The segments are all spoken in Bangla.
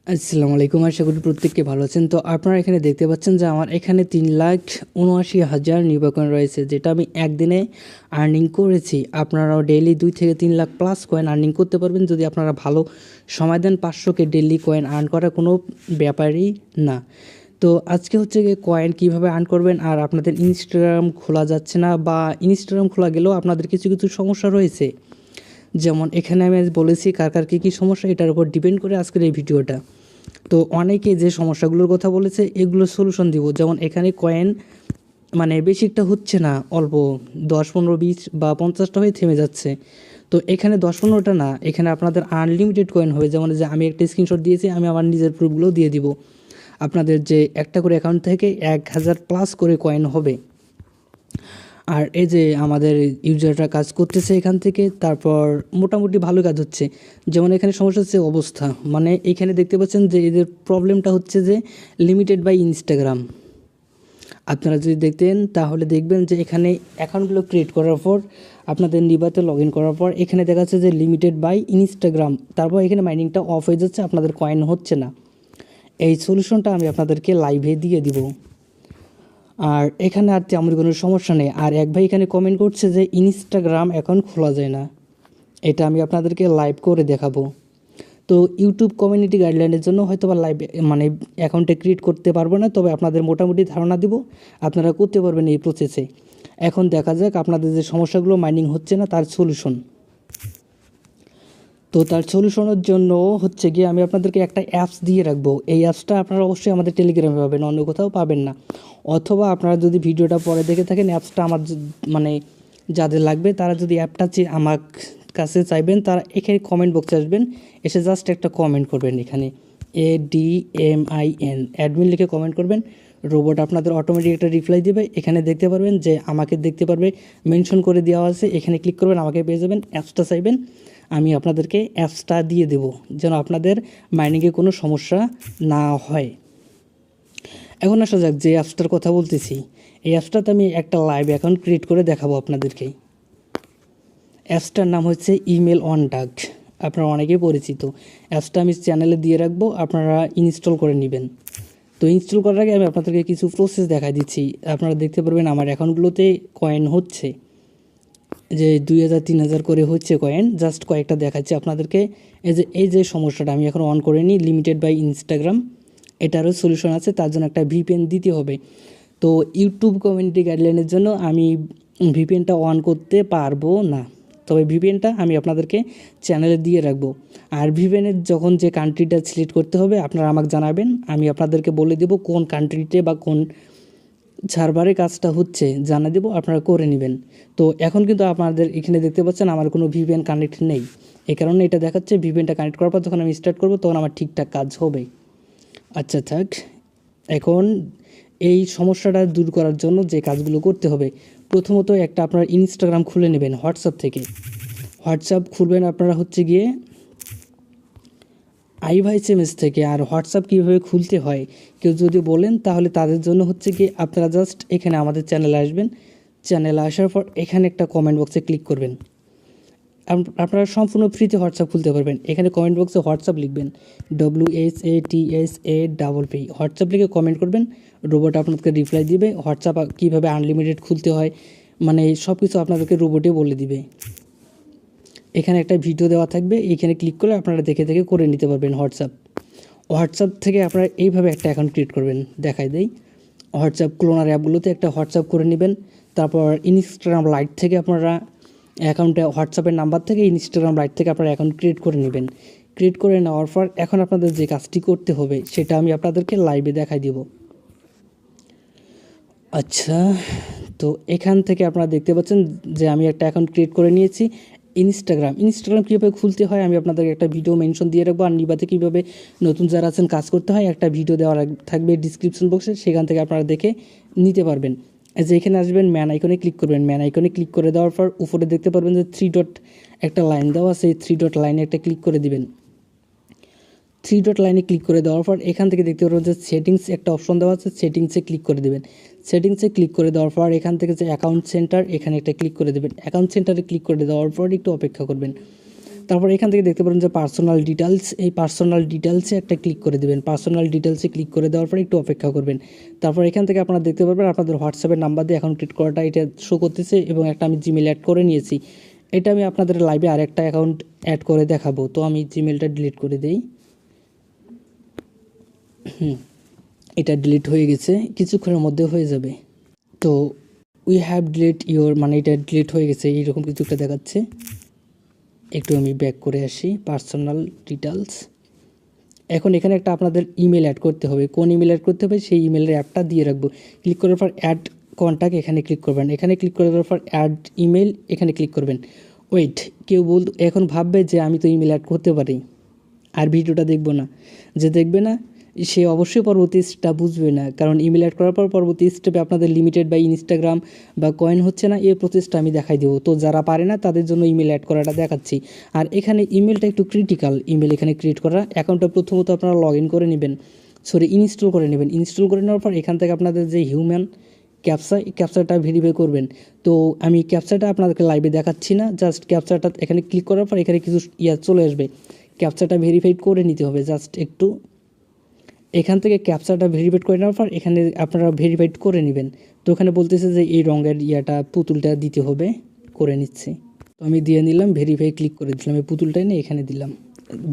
আসসালামু আলাইকুম, আশা করি প্রত্যেককে ভালো আছেন। তো আপনারা এখানে দেখতে পাচ্ছেন যে আমার এখানে 3,79,000 নির্বা কয়েন রয়েছে, যেটা আমি একদিনে আর্নিং করেছি। আপনারাও ডেইলি 2 থেকে 3 লাখ প্লাস কয়েন আর্নিং করতে পারবেন যদি আপনারা ভালো সময় দেন। 500কে ডেইলি কয়েন আর্ন করা কোনো ব্যাপারই না। তো আজকে হচ্ছে গিয়ে কয়েন কীভাবে আর্ন করবেন, আর আপনাদের ইনস্টাগ্রাম খোলা যাচ্ছে না বা ইনস্টাগ্রাম খোলা গেলেও আপনাদের কিছু কিছু সমস্যা রয়েছে, যেমন এখানে আমি আজ বলেছি কার কার কী কী সমস্যা, এটার উপর ডিপেন্ড করে আজকের এই ভিডিওটা। তো অনেকে যে সমস্যাগুলোর কথা বলেছে এগুলোর সলিউশন দিব। যেমন এখানে কয়েন বেশি একটা হচ্ছে না, অল্প 10, 15, 20 বা 50টা হয়ে থেমে যাচ্ছে। তো এখানে 10-15টা না, এখানে আপনাদের আনলিমিটেড কয়েন হবে। যেমন যে আমি একটা স্ক্রিনশট দিয়েছি, আমি আমার নিজের প্রুফগুলোও দিয়ে দিব। আপনাদের যে একটা করে অ্যাকাউন্ট থেকে 1000 প্লাস করে কয়েন হবে। আর এই যে আমাদের ইউজাররা কাজ করতেছে এখান থেকে, তারপর মোটামুটি ভালো কাজ হচ্ছে। যেমন এখানে সমস্যা হচ্ছে অবস্থা, এখানে দেখতে পাচ্ছেন যে এদের প্রবলেমটা হচ্ছে যে লিমিটেড বাই ইনস্টাগ্রাম। আপনারা যদি দেখতেন তাহলে দেখবেন যে এখানে অ্যাকাউন্টগুলো ক্রিয়েট করার পর আপনাদের নিবাতে লগ ইন করার পর এখানে দেখা যাচ্ছে যে লিমিটেড বাই ইনস্টাগ্রাম, তারপর এখানে মাইনিংটা অফ হয়ে যাচ্ছে, আপনাদের কয়েন হচ্ছে না। এই সলিউশনটা আমি আপনাদেরকে লাইভে দিয়ে দিব। আর এখানে আর তেমন কোনো সমস্যা নেই। আর এক ভাই এখানে কমেন্ট করছে যে ইনস্টাগ্রাম অ্যাকাউন্ট খোলা যায় না, এটা আমি আপনাদেরকে লাইভ করে দেখাবো। তো ইউটিউব কমিউনিটি গাইডলাইনের জন্য হয়তো বা লাইভ অ্যাকাউন্টে ক্রিয়েট করতে পারবো না, তবে আপনাদের মোটামুটি ধারণা দিব, আপনারা করতে পারবেন এই প্রসেসে। এখন দেখা যাক আপনাদের যে সমস্যাগুলো মাইনিং হচ্ছে না তার সলিউশন। তো তার সলিউশনের জন্য হচ্ছে গিয়ে আমি আপনাদেরকে একটা অ্যাপস দিয়ে রাখবো। এই অ্যাপসটা আপনারা অবশ্যই আমাদের টেলিগ্রামে পাবেন, অন্য কোথাও পাবেন না। অথবা আপনারা যদি ভিডিওটা পরে দেখে থাকেন, অ্যাপসটা আমার যাদের লাগবে তারা যদি অ্যাপটা আমার কাছে চাইবেন, তারা এখানে কমেন্ট বক্সে আসবেন, এসে জাস্ট একটা কমেন্ট করবেন। এখানে ADMIN অ্যাডমিন লিখে কমেন্ট করবেন, রোবট আপনাদের অটোমেটিক একটা রিপ্লাই দেবে। এখানে দেখতে পারবেন যে আমাকে দেখতে পারবে, মেনশন করে দেওয়া আছে, এখানে ক্লিক করবেন, আমাকে পেয়ে যাবেন। অ্যাপসটা চাইবেন, আমি আপনাদেরকে অ্যাপসটা দিয়ে দেব যেন আপনাদের মাইনিংয়ে কোনো সমস্যা না হয়। এখন আসা যাক যে অ্যাপসটার কথা বলতেছি, এই অ্যাপসটাতে আমি একটা লাইভ অ্যাকাউন্ট ক্রিয়েট করে দেখাবো আপনাদেরকে। অ্যাপসটার নাম হচ্ছে ইমেল অন ডাক, আপনারা অনেকেই পরিচিত। অ্যাপসটা আমি চ্যানেলে দিয়ে রাখবো, আপনারা ইনস্টল করে নেবেন। তো ইনস্টল করার আগে আমি আপনাদেরকে কিছু প্রসেস দেখাই দিচ্ছি। আপনারা দেখতে পারবেন আমার অ্যাকাউন্টগুলোতে কয়েন হচ্ছে, যে 2000 3000 করে হচ্ছে কয়েন। জাস্ট কয়েকটা দেখাচ্ছি আপনাদেরকে। এই যে সমস্যাটা আমি এখন অন করে নিই, লিমিটেড বাই ইনস্টাগ্রাম, এটারও সলিউশন আছে। তার জন্য একটা ভিপিএন দিতে হবে। তো ইউটিউব কমিউনিটি গাইডলাইনের জন্য আমি ভিপিএনটা অন করতে পারবো না, তবে ভিপিএনটা আমি আপনাদেরকে চ্যানেলে দিয়ে রাখবো। আর ভিপিএনের যখন যে কান্ট্রিটা সিলেক্ট করতে হবে আপনারা আমাকে জানাবেন, আমি আপনাদেরকে বলে দেবো কোন কান্ট্রিতে বা কোন সার্ভারে কাজটা হচ্ছে জানা দেবো, আপনারা করে নেবেন। তো এখন কিন্তু আপনাদের এখানে দেখতে পাচ্ছেন আমার কোনো ভিপিএন কানেক্ট নেই, এই কারণে এটা দেখাচ্ছে ভিপিএনটা কানেক্ট করার পর যখন আমি স্টার্ট করবো তখন আমার ঠিকঠাক কাজ হবে। আচ্ছা থাক, এখন এই সমস্যাটা দূর করার জন্য যে কাজগুলো করতে হবে, প্রথমত একটা আপনার ইনস্টাগ্রাম খুলে নেবেন হোয়াটসঅ্যাপ থেকে। হোয়াটসঅ্যাপ খুলবেন আপনারা হচ্ছে গিয়ে iViceMS থেকে। আর হোয়াটসঅ্যাপ কীভাবে খুলতে হয় কেউ যদি বলেন তাহলে তাদের জন্য হচ্ছে কি, আপনারা জাস্ট এখানে আমাদের চ্যানেলে আসবেন। চ্যানেলে আসার পর এখানে একটা কমেন্ট বক্সে ক্লিক করবেন। আপনারা সম্পূর্ণ ফ্রিতে হোয়াটসঅ্যাপ খুলতে পারবেন। এখানে কমেন্ট বক্সে হোয়াটসঅ্যাপ লিখবেন, WHATSAPP, হোয়াটসঅ্যাপ লিখে কমেন্ট করবেন, রোবট আপনাদেরকে রিপ্লাই দিবে। হোয়াটসঅ্যাপ কীভাবে আনলিমিটেড খুলতে হয় সব কিছু আপনাদেরকে রোবটে বলে দিবে। এখানে একটা ভিডিও দেওয়া থাকবে, এখানে ক্লিক করে আপনারা দেখে দেখে করে নিতে পারবেন হোয়াটসঅ্যাপ থেকে আপনারা এইভাবে একটা অ্যাকাউন্ট ক্রিয়েট করবেন। দেখাই দেই, হোয়াটসঅ্যাপ ক্লোনার অ্যাপগুলোতে একটা হোয়াটসঅ্যাপ করে নেবেন। তারপর ইনস্টাগ্রাম লাইট থেকে আপনারা অ্যাকাউন্টে হোয়াটসঅ্যাপের নাম্বার থেকে ইনস্টাগ্রাম লাইট থেকে আপনারা অ্যাকাউন্ট ক্রিয়েট করে নেবেন। ক্রিয়েট করে নেওয়ার পর এখন আপনাদের যে কাজটি করতে হবে সেটা আমি আপনাদেরকে লাইভে দেখাই দিব। আচ্ছা, তো এখান থেকে আপনারা দেখতে পাচ্ছেন যে আমি একটা অ্যাকাউন্ট ক্রিয়েট করে নিয়েছি। ইনস্টাগ্রাম কীভাবে খুলতে হয় আমি আপনাদেরকে একটা ভিডিও মেনশন দিয়ে রাখবো। আর নিবাতে কীভাবে নতুন যারা আছেন কাজ করতে হয় একটা ভিডিও দেওয়া থাকবে ডিসক্রিপশন বক্সে, সেখান থেকে আপনারা দেখে নিতে পারবেন। যে এখানে আসবেন, ম্যান আইকনে ক্লিক করবেন। ম্যান আইকনে ক্লিক করে দেওয়ার পর উপরে দেখতে পারবেন যে 3 ডট একটা লাইন দেওয়া, সেই 3 ডট লাইনে একটা ক্লিক করে দিবেন। 3 ডট লাইনে ক্লিক করে দেওয়ার পর এখান থেকে দেখতে পারবেন যে সেটিংস একটা অপশন দেওয়া আছে, সেটিংসে ক্লিক করে দেবেন। সেটিংসে ক্লিক করে দেওয়ার পর এখান থেকে যে অ্যাকাউন্ট সেন্টার, এখানে একটা ক্লিক করে দেবেন। অ্যাকাউন্ট সেন্টারে ক্লিক করে দেওয়ার পর একটু অপেক্ষা করবেন। তারপর এখান থেকে দেখতে পারেন যে পার্সোনাল ডিটেলস, এই পার্সোনাল ডিটেলসে একটা ক্লিক করে দেবেন। পার্সোনাল ডিটেলসে ক্লিক করে দেওয়ার পর একটু অপেক্ষা করবেন। তারপর এখান থেকে আপনারা দেখতে পারবেন আপনাদের হোয়াটসঅ্যাপের নাম্বার দিয়ে অ্যাকাউন্ট ক্রিয়েট করাটা এটা শো করতেছে, এবং একটা আমি জিমেল অ্যাড করে নিয়েছি। এটা আমি আপনাদের লাইভে আরেকটা অ্যাকাউন্ট অ্যাড করে দেখাবো। তো আমি জিমেলটা ডিলিট করে দিই। এটা ডিলিট হয়ে গেছে, কিছুক্ষণের মধ্যে হয়ে যাবে। তো উই হ্যাভ ডিলিট ইওর, মানে এটা ডিলিট হয়ে গেছে এইরকম কিছু একটা দেখাচ্ছে। একটু আমি ব্যাক করে আসি, পার্সোনাল ডিটেলস। এখন এখানে একটা আপনাদের ইমেল অ্যাড করতে হবে। কোন ইমেল অ্যাড করতে হবে সেই ইমেলের অ্যাপটা দিয়ে রাখবো। ক্লিক করার পর অ্যাড কন্ট্যাক্ট এখানে ক্লিক করবেন। এখানে ক্লিক করে দেওয়ার পর অ্যাড ইমেল এখানে ক্লিক করবেন। ওয়েট, কেউ এখন ভাববে যে আমি তো ইমেল অ্যাড করতে পারি আর ভিডিওটা দেখবো না। যে দেখবে না সে অবশ্যই পরবর্তী স্টেপটা বুঝবে না, কারণ ইমেল অ্যাড করার পর পরবর্তী স্টেপে আপনাদের লিমিটেড বা ইনস্টাগ্রাম বা কয়েন হচ্ছে না, এই প্রসেসটা আমি দেখাই দেবো। তো যারা পারে না তাদের জন্য ইমেল অ্যাড করাটা দেখাচ্ছি। আর এখানে ইমেলটা একটু ক্রিটিক্যাল, ইমেল এখানে ক্রিয়েট করা। অ্যাকাউন্টটা প্রথমত আপনারা লগ ইন করে নেবেন, ইনস্টল করে নেবেন। ইনস্টল করে নেওয়ার পর এখান থেকে আপনাদের যে হিউম্যান ক্যাপচা, এই ক্যাপচাটা ভেরিফাই করবেন। তো আমি ক্যাপচাটা আপনাদেরকে লাইভে দেখাচ্ছি না, জাস্ট ক্যাপচাটা এখানে ক্লিক করার পর এখানে কিছু চলে আসবে। ক্যাপচাটা ভেরিফাই করে নিতে হবে, জাস্ট একটু এখান থেকে ক্যাপচাটা ভেরিফাইড করে নেওয়ার পর এখানে আপনারা ভেরিফাইড করে নেবেন। তো ওখানে বলতেছে যে এই রঙের পুতুলটা দিতে হবে, করে নিচ্ছি। তো আমি দিয়ে নিলাম, ভেরিফাই ক্লিক করে দিলাম, এই পুতুলটা নিয়ে এখানে দিলাম,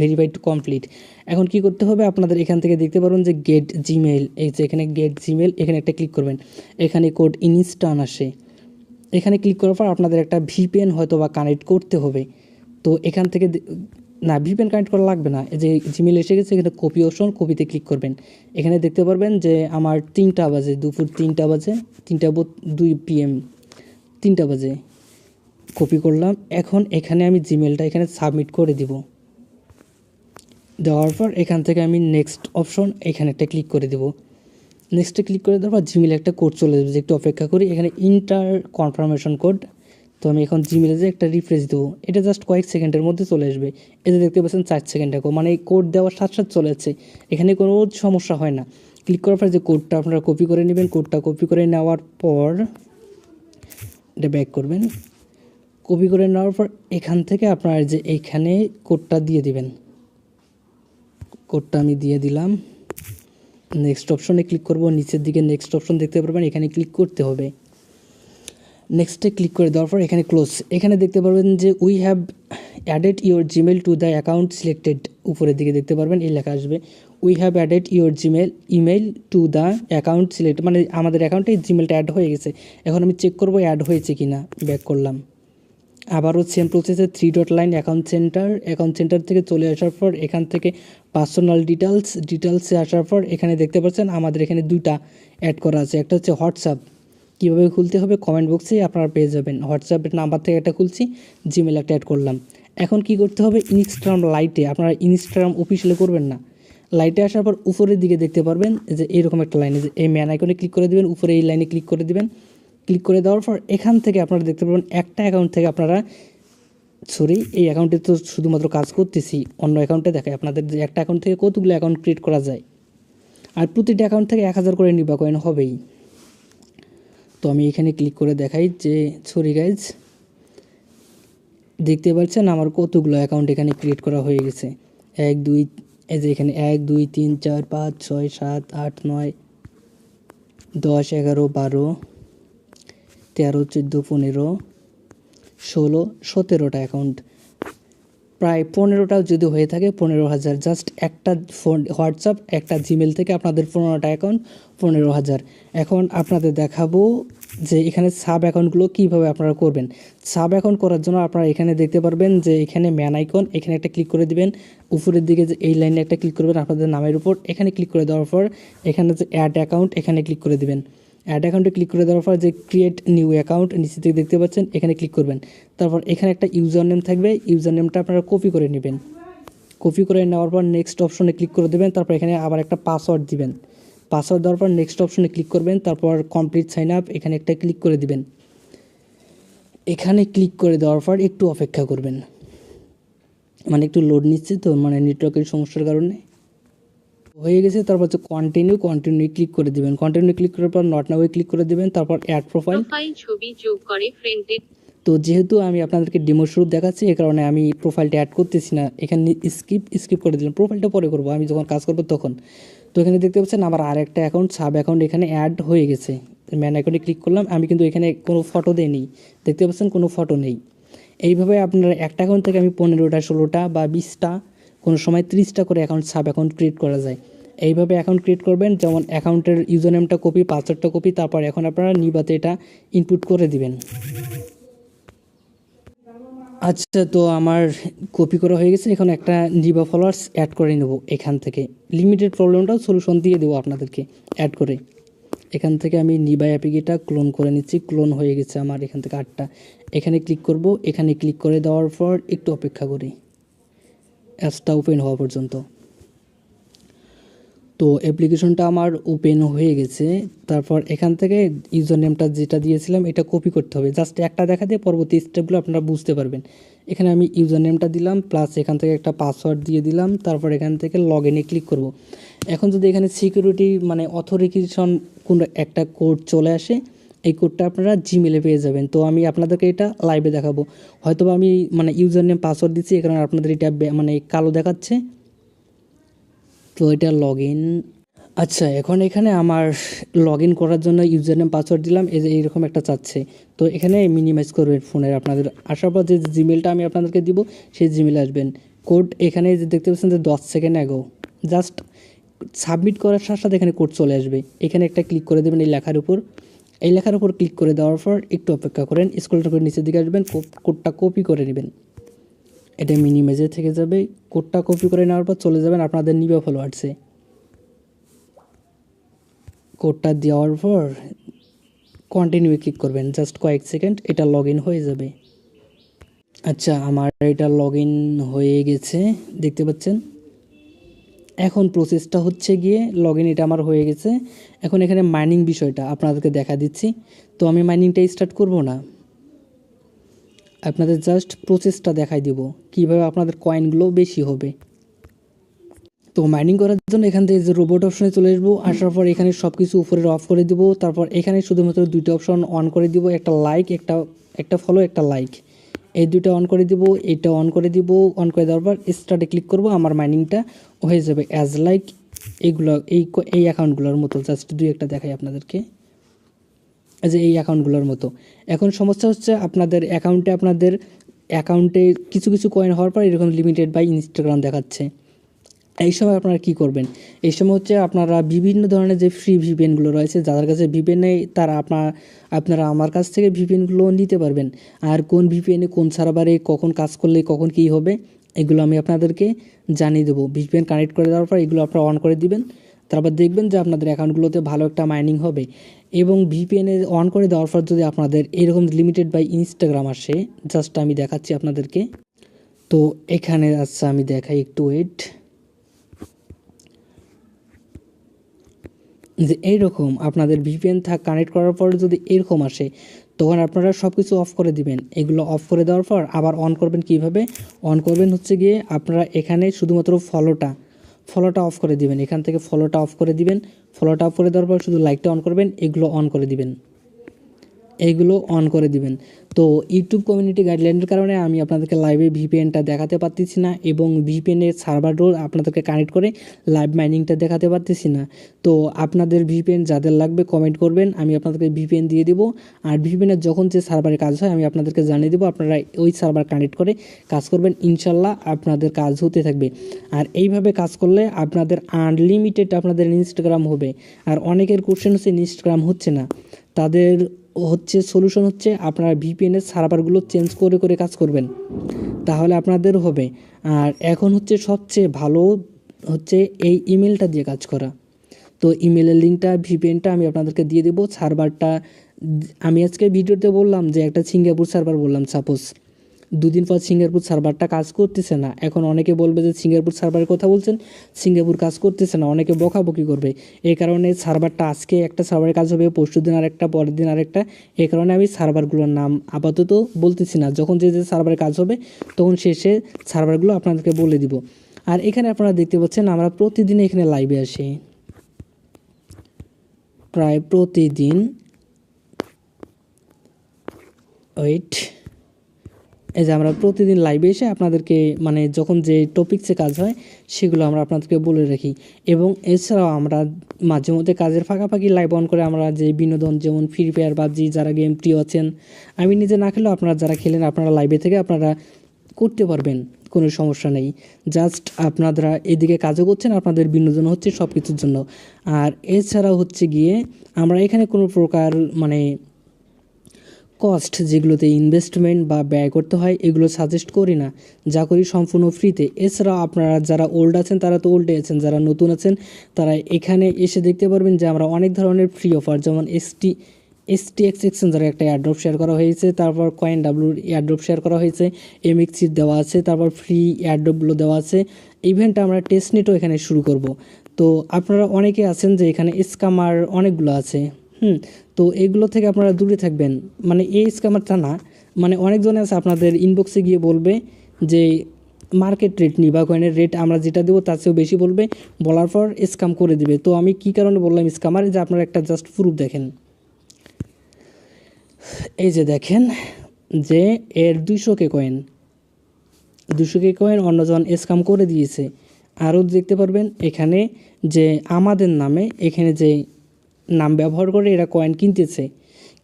ভেরিফাইড কমপ্লিট। এখন কি করতে হবে, আপনাদের এখান থেকে দেখতে পারবেন যে গেট জিমেল, এই যে এখানে গেট জিমেল এখানে একটা ক্লিক করবেন। এখানে কোড ইনস্ট্যান্ট আসে, এখানে ক্লিক করার পর আপনাদের একটা ভিপিএন হয়তো বা কানেক্ট করতে হবে। তো এখান থেকে না, ভিপিএন কানেক্ট করা লাগবে না, এই যে জিমেল এসে গেছে, এখানে কপি অপশন, কপিতে ক্লিক করবেন। এখানে দেখতে পারবেন যে আমার 3টা বাজে, দুপুর 3টা বাজে, 3:02 PM, 3টা বাজে কপি করলাম। এখন এখানে আমি জিমেলটা এখানে সাবমিট করে দিব। দেওয়ার পর এখান থেকে আমি নেক্সট অপশন এখানে একটা ক্লিক করে দেব। নেক্সটে ক্লিক করে দেওয়ার পর জিমেলে একটা কোড চলে যাবে, একটু অপেক্ষা করি। এখানে ইন্টার কনফার্মেশন কোড। তো আমি এখন জিমেলে যে একটা রিফ্রেশ দেবো, এটা জাস্ট কয়েক সেকেন্ডের মধ্যে চলে আসবে। এই যে দেখতে পাচ্ছেন 4 সেকেন্ড এখন, মানে এই কোড দেওয়ার সাথে সাথে চলে যাচ্ছে, এখানে কোনো সমস্যা হয় না। ক্লিক করার পর যে কোডটা আপনারা কপি করে নেবেন, কোডটা কপি করে নেওয়ার পর এটা ব্যাক করবেন। কপি করে নেওয়ার পর এখান থেকে আপনারা যে এইখানে কোডটা দিয়ে দিবেন। কোডটা আমি দিয়ে দিলাম। নেক্সট অপশনে ক্লিক করব, নিচের দিকে নেক্সট অপশন দেখতে পারবেন, এখানে ক্লিক করতে হবে। নেক্সটে ক্লিক করে দেওয়ার পর এখানে ক্লোজ, এখানে দেখতে পারবেন যে we have added your Gmail to the account selected, উপরের দিকে দেখতে পারবেন এই লেখা আসবে we have added your email to the account select, মানে আমাদের অ্যাকাউন্টে জিমেলটা অ্যাড হয়ে গেছে। এখন আমি চেক করবো অ্যাড হয়েছে কি না, ব্যাক করলাম। আবারও সেম প্রসেসে 3 ডট লাইন অ্যাকাউন্ট সেন্টার থেকে চলে আসার পর এখান থেকে পার্সোনাল ডিটেলসে আসার পর এখানে দেখতে পাচ্ছেন আমাদের এখানে 2টা অ্যাড করা আছে। একটা হচ্ছে হোয়াটসঅ্যাপ, কীভাবে খুলতে হবে কমেন্ট বক্সে আপনারা পেয়ে যাবেন। হোয়াটসঅ্যাপের নাম্বার থেকে একটা খুলছি, জিমেল একটা অ্যাড করলাম। এখন কি করতে হবে, ইনস্টাগ্রাম লাইটে, আপনারা ইনস্টাগ্রাম অফিসিয়ালে করবেন না, লাইটে আসার পর উপরের দিকে দেখতে পারবেন যে এরকম একটা লাইনে, যে এই ম্যান আইকনে ক্লিক করে দেবেন, উপরে এই লাইনে ক্লিক করে দেবেন। ক্লিক করে দেওয়ার পর এখান থেকে আপনারা দেখতে পাবেন একটা অ্যাকাউন্ট থেকে আপনারা এই অ্যাকাউন্টে তো শুধুমাত্র কাজ করতেছি, অন্য অ্যাকাউন্টে দেখায় আপনাদের যে একটা অ্যাকাউন্ট থেকে কতগুলো অ্যাকাউন্ট ক্রিয়েট করা যায়। আর প্রতিটা অ্যাকাউন্ট থেকে 1000 করে নিবা কয়েন হবেই। তো আমি এখানে ক্লিক করে দেখাই যে গাইজ, দেখতে পাচ্ছেন আমার কতগুলো অ্যাকাউন্ট এখানে ক্রিয়েট করা হয়ে গেছে। 1 2, এই যে এখানে 1 2 3 4 5 6 7 8 9 10 11 12 13 14 15 16 17টা অ্যাকাউন্ট, প্রায় 15টা যদি হয়ে থাকে 15,000। জাস্ট একটা ফোন হোয়াটসঅ্যাপ, একটা জিমেল থেকে আপনাদের 15টা অ্যাকাউন্ট, 15,000। এখন আপনাদের দেখাবো যে এখানে সাব অ্যাকাউন্টগুলো কীভাবে আপনারা করবেন। সাব অ্যাকাউন্ট করার জন্য আপনারা এখানে দেখতে পারবেন যে এখানে ম্যান আইকন, এখানে একটা ক্লিক করে দিবেন। উপরের দিকে যে এই লাইনে একটা ক্লিক করবেন আপনাদের নামের উপর, এখানে ক্লিক করে দেওয়ার পর এখানে যে অ্যাড অ্যাকাউন্ট, এখানে ক্লিক করে দিবেন। অ্যাড অ্যাকাউন্টে ক্লিক করে দেওয়ার পর যে ক্রিয়েট নিউ অ্যাকাউন্ট নিচে থেকে দেখতে পাচ্ছেন, এখানে ক্লিক করবেন। তারপর এখানে একটা ইউজার নেম থাকবে, ইউজার নেমটা আপনারা কপি করে নেবেন। কপি করে নেওয়ার পর নেক্সট অপশনে ক্লিক করে দেবেন। তারপর এখানে আবার একটা পাসওয়ার্ড দিবেন। পাসওয়ার্ড দেওয়ার পর নেক্সট অপশনে ক্লিক করবেন। তারপর কমপ্লিট সাইন আপ, এখানে একটা ক্লিক করে দিবেন। এখানে ক্লিক করে দেওয়ার পর একটু অপেক্ষা করবেন, মানে একটু লোড নিচ্ছে তো, মানে নেটওয়ার্কের সমস্যার কারণে হয়ে গেছে। তারপর হচ্ছে কন্টিনিউ ক্লিক করে দিবেন। কন্টিনিউ ক্লিক করার পর নট নাও ক্লিক করে দিবেন। তারপর অ্যাড প্রোফাইল ছবি যোগ করে ফ্রেন্ডে। তো তো যেহেতু আমি আপনাদেরকে ডেমো শুরু দেখাচ্ছি, এই কারণে আমি প্রোফাইলটা অ্যাড করতেছি না, এখানে স্কিপ করে দিলাম। প্রোফাইলটা পরে করবো, আমি যখন কাজ করবো তখন। তো এখানে দেখতে পাচ্ছেন আমার আর একটা অ্যাকাউন্ট, সাব অ্যাকাউন্ট এখানে অ্যাড হয়ে গেছে। ম্যান অ্যাকাউন্টে ক্লিক করলাম, আমি কিন্তু এখানে কোনো ফটো দেইনি, দেখতে পাচ্ছেন কোনো ফটো নেই। এইভাবে আপনার একটা অ্যাকাউন্ট থেকে আমি 15টা 16টা বা 20টা, কোনো সময় 30টা করে অ্যাকাউন্ট, সাব অ্যাকাউন্ট ক্রিয়েট করা যায়। এইভাবে অ্যাকাউন্ট ক্রিয়েট করবেন, যেমন অ্যাকাউন্টের ইউজার নেমটা কপি, পাসওয়ার্ডটা কপি, তারপর এখন আপনারা নিবাতে এটা ইনপুট করে দিবেন। আচ্ছা, তো আমার কপি করা হয়ে গেছে, এখন একটা নিবা ফলোয়ার্স অ্যাড করে নেব এখান থেকে। লিমিটেড প্রবলেমটাও সলিউশন দিয়ে দেবো আপনাদেরকে অ্যাড করে। এখান থেকে আমি নিবা অ্যাপিকেটা ক্লোন করে নিচ্ছি, ক্লোন হয়ে গেছে আমার এখান থেকে 8টা। এখানে ক্লিক করব, এখানে ক্লিক করে দেওয়ার পর একটু অপেক্ষা করি অ্যাপসটা ওপেন হওয়া পর্যন্ত। তো অ্যাপ্লিকেশনটা আমার ওপেন হয়ে গেছে। তারপর এখান থেকে ইউজার নেমটা যেটা দিয়েছিলাম এটা কপি করতে হবে, জাস্ট একটা দেখা দিয়ে পরবর্তী স্টেপগুলো আপনারা বুঝতে পারবেন। এখানে আমি ইউজার নেমটা দিলাম, প্লাস এখান থেকে একটা পাসওয়ার্ড দিয়ে দিলাম, তারপর এখান থেকে লগ ইনে ক্লিক করব। এখন যদি এখানে সিকিউরিটি মানে অথরিকেশন কোনো একটা কোড চলে আসে, এই কোডটা আপনারা জিমেলে পেয়ে যাবেন। তো আমি আপনাদেরকে এটা লাইভে দেখাবো। হয়তো আমি মানে ইউজার নেম পাসওয়ার্ড দিচ্ছি, এই কারণে আপনাদের এটা মানে কালো দেখাচ্ছে। তো এটা লগ ইন। আচ্ছা, এখন এখানে আমার লগ ইন করার জন্য ইউজার নেম পাসওয়ার্ড দিলাম, এই যে এইরকম একটা চাচ্ছে। তো এখানে মিনিমাইজ করবেন ফোনের আপনাদের। আসার পর যে জিমেলটা আমি আপনাদেরকে দিব সেই জিমেলে আসবেন। কোড এখানে যে দেখতে পাচ্ছেন যে 10 সেকেন্ড অ্যাগো, জাস্ট সাবমিট করার সাথে সাথে এখানে কোড চলে আসবে। এখানে একটা ক্লিক করে দেবেন এই লেখার উপর। এই লেখার উপর ক্লিক করে দেওয়ার পর একটু অপেক্ষা করেন, স্ক্রলটা করে নিচের দিকে আসবেন, কোডটা কপি করে নেবেন। এটা মিনিমাইজে থেকে যাবে। কোডটা কপি করে নেওয়ার পর চলে যাবেন আপনাদের নিবা ফলোয়ার্সে। কোডটা দেওয়ার পর কন্টিনিউ ক্লিক করবেন, জাস্ট কয়েক সেকেন্ড, এটা লগ ইন হয়ে যাবে। আচ্ছা, আমার এটা লগ ইন হয়ে গেছে, দেখতে পাচ্ছেন। এখন প্রসেসটা হচ্ছে গিয়ে লগ ইন, এটা আমার হয়ে গেছে। এখন এখানে মাইনিং বিষয়টা আপনাদেরকে দেখা দিচ্ছি। তো আমি মাইনিংটা স্টার্ট করব না, আপনাদের জাস্ট প্রসেসটা দেখাই দিব কীভাবে আপনাদের কয়েনগুলো বেশি হবে। তো মাইনিং করার জন্য এখান থেকে যে রোবট অপশনে চলে আসবো, আসার পর এখানে সব কিছু উপরে অফ করে দিব। তারপর এখানে শুধুমাত্র দুইটা অপশন অন করে দিব, একটা লাইক, একটা ফলো, একটা লাইক, এই দুইটা অন করে দিব। এটা অন করে দিব, অন করে দেওয়ার পর স্টার্টে ক্লিক করব, আমার মাইনিংটা হয়ে যাবে অ্যাজ লাইক এইগুলো, এই অ্যাকাউন্টগুলোর মতো। জাস্ট দুই একটা দেখাই আপনাদেরকে, যে এই অ্যাকাউন্টগুলোর মতো। এখন সমস্যা হচ্ছে আপনাদের অ্যাকাউন্টে কিছু কিছু কয়েন হওয়ার পর এরকম লিমিটেড বাই ইনস্টাগ্রাম দেখাচ্ছে। এই সময় আপনারা কী করবেন, এই সময় হচ্ছে আপনারা বিভিন্ন ধরনের যে ফ্রি ভিপিএনগুলো রয়েছে, যাদের কাছে ভিপিএন নেই তারা আপনারা আমার কাছ থেকে ভিপিএনগুলো নিতে পারবেন। আর কোন ভিপিএনে কোন সার্ভারে কখন কাজ করলে কখন কী হবে এগুলো আমি আপনাদেরকে জানিয়ে দেবো। ভিপিএন কানেক্ট করে দেওয়ার পর এগুলো আপনারা অন করে দিবেন, তারপর দেখবেন যে আপনাদের অ্যাকাউন্টগুলোতে ভালো একটা মাইনিং হবে। এবং ভিপিএনে অন করে দেওয়ার পর যদি আপনাদের এরকম লিমিটেড বাই ইনস্টাগ্রাম আসে, জাস্ট আমি দেখাচ্ছি আপনাদেরকে। তো এখানে আচ্ছা আমি দেখাই, একটু ওয়েট। যে এইরকম আপনাদের ভিপিএন কানেক্ট করার পর যদি এরকম আসে, তখন আপনারা সব কিছু অফ করে দিবেন। এগুলো অফ করে দেওয়ার পর আবার অন করবেন। কিভাবে অন করবেন হচ্ছে গিয়ে আপনারা এখানে শুধুমাত্র ফলোটা অফ করে দিবেন। এখান থেকে ফলোটা অফ করে দিবেন। ফলোটা অফ করে দেওয়ার পর শুধু লাইকটা অন করবেন, এগুলো অন করে দিবেন, এইগুলো অন করে দিবেন। তো ইউটিউব কমিউনিটি গাইডলাইনের কারণে আমি আপনাদেরকে লাইভে ভিপিএনটা দেখাতে পারতেছি না, এবং ভিপিএনের সার্ভারও আপনাদেরকে কানেক্ট করে লাইভ মাইনিংটা দেখাতে পারতেছি না। তো আপনাদের ভিপিএন যাদের লাগবে কমেন্ট করবেন, আমি আপনাদেরকে ভিপিএন দিয়ে দেবো। আর ভিপিএনের যখন যে সার্ভারে কাজ হয় আমি আপনাদেরকে জানিয়ে দেবো, আপনারা ওই সার্ভার কানেক্ট করে কাজ করবেন, ইনশাল্লাহ আপনাদের কাজ হতে থাকবে। আর এইভাবে কাজ করলে আপনাদের আনলিমিটেড আপনাদের ইনস্টাগ্রাম হবে। আর অনেকের কোশ্চেন হচ্ছে ইনস্টাগ্রাম হচ্ছে না, তাদের সলিউশন হচ্ছে আপনারা ভিপিএনের সার্ভারগুলো চেঞ্জ করে করে কাজ করবেন, তাহলে আপনাদের হবে। আর এখন হচ্ছে সবচেয়ে ভালো হচ্ছে এই ইমেলটা দিয়ে কাজ করা। তো ইমেলের লিঙ্কটা ভিপিএনটা আমি আপনাদেরকে দিয়ে দেবো। সার্ভারটা আমি আজকে ভিডিওতে বললাম যে একটা সিঙ্গাপুর সার্ভার বললাম, সাপোজ দুদিন পর সিঙ্গাপুর সার্ভারটা কাজ করতেছে না। এখন অনেকে বলবে যে সিঙ্গাপুর সার্ভারের কথা বলছেন, সিঙ্গাপুর কাজ করতেছে না, অনেকে বকাবকি করবে। এই কারণে সার্ভারটা আজকে একটা সার্ভারের কাজ হবে, পরশু দিন আরেকটা, পরের দিন আরেকটা। এই কারণে আমি সার্ভারগুলোর নাম আপাতত বলতেছি না, যখন যে যে সার্ভারের কাজ হবে তখন শেষে সার্ভারগুলো আপনাদেরকে বলে দিব। আর এখানে আপনারা দেখতে পাচ্ছেন আমরা প্রতিদিন এখানে লাইভে আসি, প্রায় প্রতিদিন। ওয়েট, এই যে আমরা প্রতিদিন লাইভে এসে আপনাদেরকে মানে যখন যে টপিকসে কাজ হয় সেগুলো আমরা আপনাদেরকে বলে রাখি। এবং এছাড়াও আমরা মাঝে মধ্যে কাজের ফাঁকাফাঁকি লাইভ অন করে আমরা যে বিনোদন, যেমন ফ্রি ফায়ার, পাবজি, যারা গেম প্রিয় আছেন, আমি নিজে না খেলেও আপনারা যারা খেলেন আপনারা লাইভে থেকে আপনারা করতে পারবেন, কোনো সমস্যা নেই। জাস্ট আপনারা এদিকে কাজও করছেন, আপনাদের বিনোদন হচ্ছে সব কিছুর জন্য। আর এছাড়াও হচ্ছে গিয়ে আমরা এখানে কোনো প্রকার মানে কস্ট যেগুলোতে ইনভেস্টমেন্ট বা ব্যয় করতে হয় এগুলো সাজেস্ট করি না, যা করি সম্পূর্ণ ফ্রিতে। এছাড়াও আপনারা যারা ওল্ড আছেন তারা তো ওল্ডে আছেন, যারা নতুন আছেন তারা এখানে এসে দেখতে পারবেন যে আমরা অনেক ধরনের ফ্রি অফার, যেমন STX এক্সচেঞ্জারে একটা এয়ারড্রপ শেয়ার করা হয়েছে, তারপর কয়েন ডাব্লুর এয়ারড্রপ শেয়ার করা হয়েছে, MXC দেওয়া আছে, তারপর ফ্রি এয়ারড্রপগুলো দেওয়া আছে। ইভেন্ট আমরা টেস্টনেটও এখানে শুরু করব। তো আপনারা অনেকে আছেন যে এখানে স্ক্যামার অনেকগুলো আছে, তো এগুলো থেকে আপনারা দূরে থাকবেন। মানে এই স্ক্যামারটা না, মানে অনেকজনে আছে আপনাদের ইনবক্সে গিয়ে বলবে যে মার্কেট রেট নিবা কয়েনের রেট আমরা যেটা দেবো তার চেয়েও বেশি বলবে, বলার পর স্ক্যাম করে দেবে। তো আমি কী কারণে বললাম স্ক্যামার, যে আপনারা একটা জাস্ট প্রুফ দেখেন। এই যে দেখেন যে এর 200K কয়েন অন্যজন স্ক্যাম করে দিয়েছে। আরও দেখতে পারবেন এখানে যে আমাদের নামে এখানে যে নাম ব্যবহার করে এরা কয়েন কিনতেছে,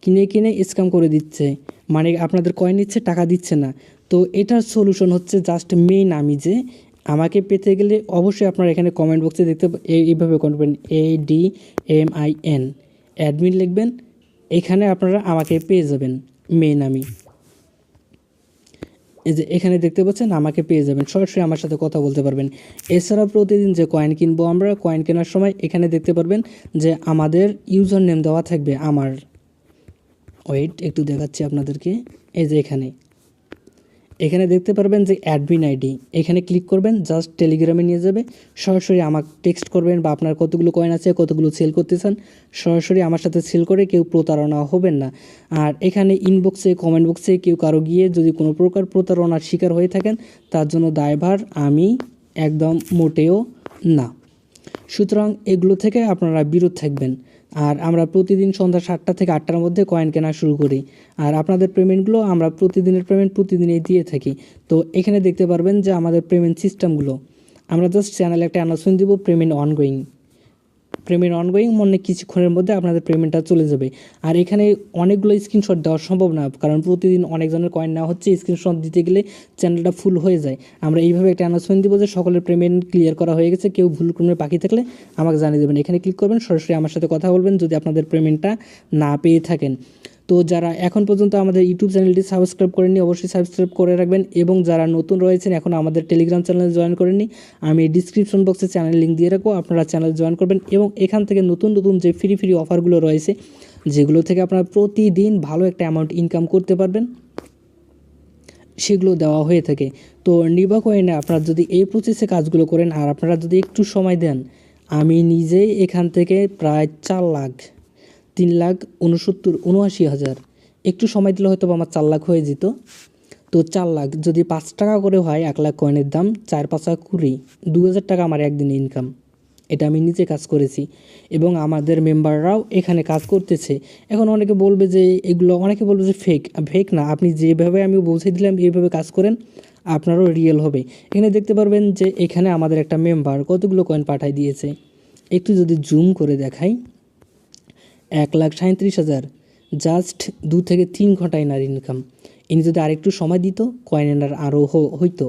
কিনে স্ক্যাম করে দিচ্ছে, মানে আপনাদের কয়েন নিচ্ছে, টাকা দিচ্ছে না। তো এটার সলিউশন হচ্ছে জাস্ট মেইন, আমি যে আমাকে পেতে গেলে অবশ্যই আপনারা এখানে কমেন্ট বক্সে দেখতে এইভাবে করবেন ADMIN অ্যাডমিন লিখবেন, এখানে আপনারা আমাকে পেয়ে যাবেন, মেইন আমি। এই যে এখানে দেখতে পাচ্ছেন আমাকে পেয়ে যাবেন, সরাসরি আমার সাথে কথা বলতে পারবেন। এছাড়া প্রতিদিন যে কয়েন কিনবো আমরা, কয়েন কেনার সময় এখানে দেখতে পারবেন যে আমাদের ইউজার নেম দেওয়া থাকবে। আমার ওয়েট একটু দেখাচ্ছি আপনাদেরকে। এই যে এখানে দেখতে পারবেন যে অ্যাডমিন আইডি, এখানে ক্লিক করবেন, জাস্ট টেলিগ্রামে নিয়ে যাবে। সরাসরি আমাকে টেক্সট করবেন বা আপনার কতগুলো কয়েন আছে, কতগুলো সেল করতে চান, সরাসরি আমার সাথে সেল করে কেউ প্রতারণা হবেন না। আর এখানে ইনবক্সে, কমেন্ট বক্সে কেউ কারো গিয়ে যদি কোনো প্রকার প্রতারণার শিকার হয়ে থাকেন তার জন্য দায়ভার আমি একদম মোটেও না। সুতরাং এগুলো থেকে আপনারা বিরত থাকবেন। আর আমরা প্রতিদিন সন্ধ্যা 7টা থেকে 8টার মধ্যে কয়েন কেনা শুরু করি। আর আপনাদের পেমেন্টগুলো আমরা প্রতিদিনের পেমেন্ট প্রতিদিনই দিয়ে থাকি। তো এখানে দেখতে পারবেন যে আমাদের পেমেন্ট সিস্টেমগুলো, আমরা জাস্ট চ্যানেলে একটা অ্যানাউন্সমেন্ট দিব, পেমেন্ট অনগোয়িং, মনে কিছুক্ষণের মধ্যে আপনাদের পেমেন্টটা চলে যাবে। আর এখানে অনেকগুলো স্ক্রিনশট দেওয়া সম্ভব না, কারণ প্রতিদিন অনেকজনের কয়েন নেওয়া হচ্ছে, স্ক্রিনশট দিতে গেলে চ্যানেলটা ফুল হয়ে যায়। আমরা এইভাবে একটা অ্যানাউন্সমেন্ট দিব যে সকলের পেমেন্ট ক্লিয়ার করা হয়ে গেছে, কেউ ভুলক্রমে বাকি থাকলে আমাকে জানিয়ে দেবেন। এখানে ক্লিক করবেন, সরাসরি আমার সাথে কথা বলবেন যদি আপনাদের পেমেন্টটা না পেয়ে থাকেন। তো যারা এখন পর্যন্ত আমাদের ইউটিউব চ্যানেলটি সাবস্ক্রাইব করেননি অবশ্যই সাবস্ক্রাইব করে রাখবেন, এবং যারা নতুন রয়েছেন এখন আমাদের টেলিগ্রাম চ্যানেলে জয়েন করেননি, আমি ডিসক্রিপশন বক্সে চ্যানেল লিঙ্ক দিয়ে রাখবো, আপনারা চ্যানেল জয়েন করবেন। এবং এখান থেকে নতুন যে ফ্রি অফারগুলো রয়েছে, যেগুলো থেকে আপনারা প্রতিদিন ভালো একটা অ্যামাউন্ট ইনকাম করতে পারবেন, সেগুলো দেওয়া হয়ে থাকে। তো নিবা কয়েনে আপনারা যদি এই প্রসেসে কাজগুলো করেন আর আপনারা যদি একটু সময় দেন, আমি নিজেই এখান থেকে প্রায় 3,79,79,000, একটু সময় দিলে হয়তো আমার 4 লাখ হয়ে যেত। তো 4 লাখ যদি 5 টাকা করে হয়, 1 লাখ কয়েনের দাম 4-5-20, 2,000 টাকা আমার একদিনে ইনকাম। এটা আমি নিজে কাজ করেছি এবং আমাদের মেম্বাররাও এখানে কাজ করতেছে। এখন অনেকে বলবে যে ফেক না, আপনি যেভাবে আমি বলতে দিলাম এইভাবে কাজ করেন, আপনারও রিয়েল হবে। এখানে দেখতে পারবেন যে এখানে আমাদের একটা মেম্বার কতগুলো কয়েন পাঠাই দিয়েছে, একটু যদি জুম করে দেখাই, 1,37,000, জাস্ট 2 থেকে 3 ঘন্টা এনার ইনকাম। ইনি যদি আরেকটু সময় দিত কয়েন এনার আরও হইতো।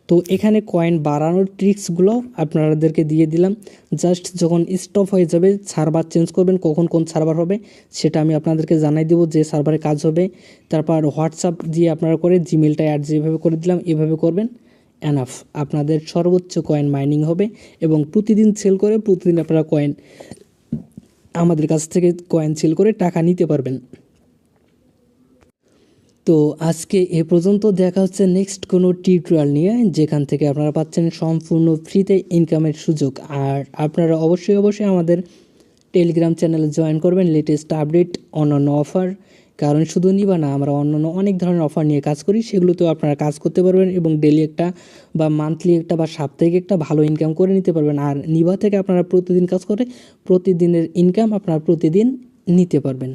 তো এখানে কয়েন বাড়ানোর ট্রিক্সগুলো আপনাদেরকে দিয়ে দিলাম। জাস্ট যখন স্টপ হয়ে যাবে, সার্ভার চেঞ্জ করবেন, কখন কোন সার্ভার হবে সেটা আমি আপনাদেরকে জানাই দেবো, যে সার্ভারে কাজ হবে। তারপর হোয়াটসঅ্যাপ দিয়ে আপনারা করে জিমেলটা অ্যাড যেভাবে করে দিলাম এভাবে করবেন, এনাফ, আপনাদের সর্বোচ্চ কয়েন মাইনিং হবে। এবং প্রতিদিন সেল করে প্রতিদিন আপনারা কয়েন আমাদের কাছ থেকে কয়েন সেল করে টাকা নিতে পারবেন। তো আজকে এ পর্যন্ত, দেখা হচ্ছে নেক্সট কোনো টিউটোরিয়াল নিয়ে, যেখান থেকে আপনারা পাচ্ছেন সম্পূর্ণ ফ্রিতে ইনকামের সুযোগ। আর আপনারা অবশ্যই আমাদের টেলিগ্রাম চ্যানেলে জয়েন করবেন, লেটেস্ট আপডেট, অন্যান্য অফার, কারণ শুধু নিবা না, আমরা অন্যান্য অনেক ধরনের অফার নিয়ে কাজ করি, সেগুলোতেও আপনারা কাজ করতে পারবেন এবং ডেলি একটা বা মান্থলি একটা বা সাপ্তাহিক একটা ভালো ইনকাম করে নিতে পারবেন। আর নিবা থেকে আপনারা প্রতিদিন কাজ করে প্রতিদিনের ইনকাম আপনারা প্রতিদিন নিতে পারবেন।